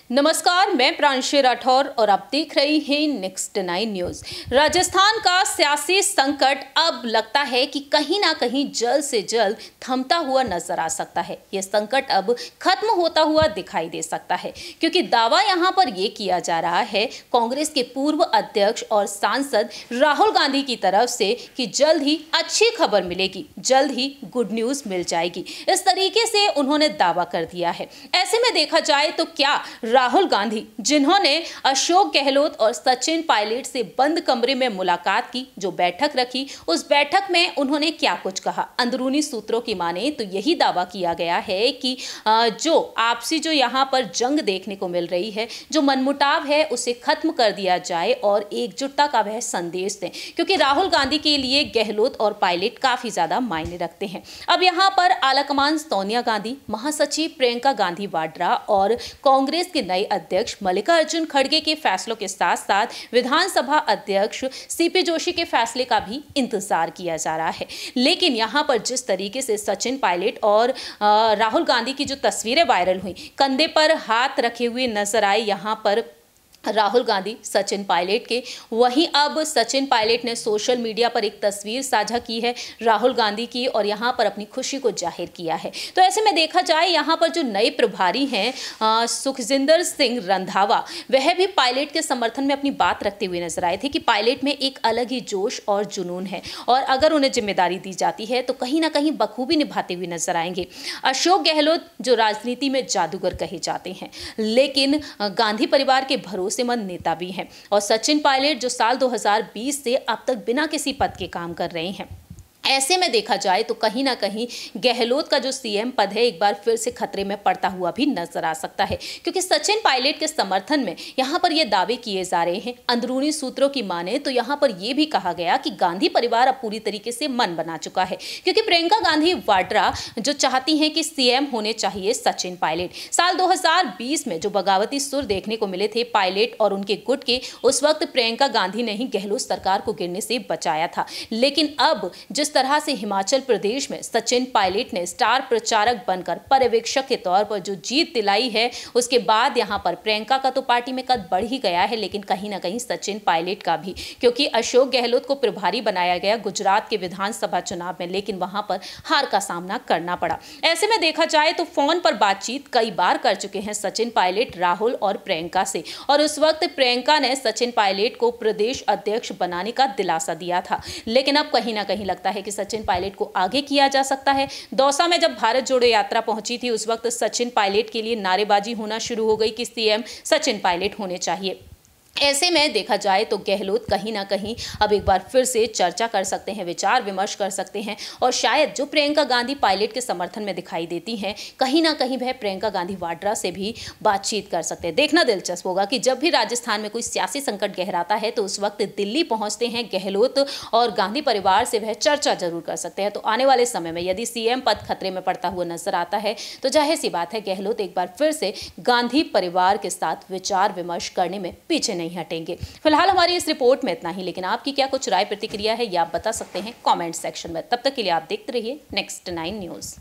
नमस्कार, मैं प्रांशी राठौर और आप देख रहे हैं नेक्स्ट 9 न्यूज। राजस्थान का सियासी संकट अब लगता है कि कहीं ना कहीं जल्द से जल्द थमता हुआ नजर आ सकता है। यह संकट अब खत्म होता हुआ दिखाई दे सकता है, क्योंकि दावा यहां पर यह किया जा रहा है कांग्रेस के पूर्व अध्यक्ष और सांसद राहुल गांधी की तरफ से कि जल्द ही अच्छी खबर मिलेगी, जल्द ही गुड न्यूज मिल जाएगी। इस तरीके से उन्होंने दावा कर दिया है। ऐसे में देखा जाए तो क्या राहुल गांधी, जिन्होंने अशोक गहलोत और सचिन पायलट से बंद कमरे में मुलाकात की, जो बैठक रखी, उस बैठक में उन्होंने क्या कुछ कहा? अंदरूनी सूत्रों की माने तो यही दावा किया गया है कि जो आपसी जो यहाँ पर जंग देखने को मिल रही है, जो मनमुटाव है, उसे खत्म कर दिया जाए और एकजुटता का वह संदेश दें, क्योंकि राहुल गांधी के लिए गहलोत और पायलट काफी ज्यादा मायने रखते हैं। अब यहाँ पर आलाकमान सोनिया गांधी, महासचिव प्रियंका गांधी वाड्रा और कांग्रेस के नए अध्यक्ष मल्लिकार्जुन खड़गे के फैसलों के साथ साथ विधानसभा अध्यक्ष सीपी जोशी के फैसले का भी इंतजार किया जा रहा है। लेकिन यहां पर जिस तरीके से सचिन पायलट और राहुल गांधी की जो तस्वीरें वायरल हुई, कंधे पर हाथ रखे हुए नजर आए यहां पर राहुल गांधी सचिन पायलट के, वहीं अब सचिन पायलट ने सोशल मीडिया पर एक तस्वीर साझा की है राहुल गांधी की और यहां पर अपनी खुशी को जाहिर किया है। तो ऐसे में देखा जाए यहां पर जो नए प्रभारी हैं सुखजिंदर सिंह रंधावा, वह भी पायलट के समर्थन में अपनी बात रखते हुए नजर आए थे कि पायलट में एक अलग ही जोश और जुनून है और अगर उन्हें जिम्मेदारी दी जाती है तो कहीं ना कहीं बखूबी निभाते हुए नजर आएंगे। अशोक गहलोत जो राजनीति में जादूगर कहे जाते हैं, लेकिन गांधी परिवार के भरोसेमंद नेता भी हैं, और सचिन पायलट जो साल 2020 से अब तक बिना किसी पद के काम कर रहे हैं। ऐसे में देखा जाए तो कहीं ना कहीं गहलोत का जो सीएम पद है एक बार फिर से खतरे में पड़ता हुआ भी नजर आ सकता है, क्योंकि सचिन पायलट के समर्थन में यहां पर ये दावे किए जा रहे हैं। अंदरूनी सूत्रों की माने तो यहां पर यह भी कहा गया कि गांधी परिवार अब पूरी तरीके से मन बना चुका है, क्योंकि प्रियंका गांधी वाड्रा जो चाहती हैं कि सीएम होने चाहिए सचिन पायलट। साल 2020 में जो बगावती सुर देखने को मिले थे पायलट और उनके गुट के, उस वक्त प्रियंका गांधी ने ही गहलोत सरकार को गिरने से बचाया था। लेकिन अब जिस तरह से हिमाचल प्रदेश में सचिन पायलट ने स्टार प्रचारक बनकर पर्यवेक्षक के तौर पर जो जीत दिलाई है, उसके बाद यहां पर प्रियंका का तो पार्टी में कद बढ़ ही गया है, लेकिन कहीं ना कहीं सचिन पायलट का भी, क्योंकि अशोक गहलोत को प्रभारी बनाया गया गुजरात के विधानसभा चुनाव में, लेकिन वहां पर हार का सामना करना पड़ा। ऐसे में देखा जाए तो फोन पर बातचीत कई बार कर चुके हैं सचिन पायलट राहुल और प्रियंका से, और उस वक्त प्रियंका ने सचिन पायलट को प्रदेश अध्यक्ष बनाने का दिलासा दिया था। लेकिन अब कहीं ना कहीं लगता है कि सचिन पायलट को आगे किया जा सकता है। दौसा में जब भारत जोड़ो यात्रा पहुंची थी, उस वक्त सचिन पायलट के लिए नारेबाजी होना शुरू हो गई कि सीएम सचिन पायलट होने चाहिए। ऐसे में देखा जाए तो गहलोत कहीं ना कहीं अब एक बार फिर से चर्चा कर सकते हैं, विचार विमर्श कर सकते हैं, और शायद जो प्रियंका गांधी पायलट के समर्थन में दिखाई देती हैं, कहीं ना कहीं वह प्रियंका गांधी वाड्रा से भी बातचीत कर सकते हैं। देखना दिलचस्प होगा कि जब भी राजस्थान में कोई सियासी संकट गहराता है तो उस वक्त दिल्ली पहुंचते हैं गहलोत और गांधी परिवार से वह चर्चा जरूर कर सकते हैं। तो आने वाले समय में यदि सीएम पद खतरे में पड़ता हुआ नजर आता है तो जाहिर सी बात है गहलोत एक बार फिर से गांधी परिवार के साथ विचार विमर्श करने में पीछे नहीं हटेंगे। फिलहाल हमारी इस रिपोर्ट में इतना ही, लेकिन आपकी क्या कुछ राय प्रतिक्रिया है, या आप बता सकते हैं कमेंट सेक्शन में। तब तक के लिए आप देखते रहिए नेक्स्ट 9 न्यूज।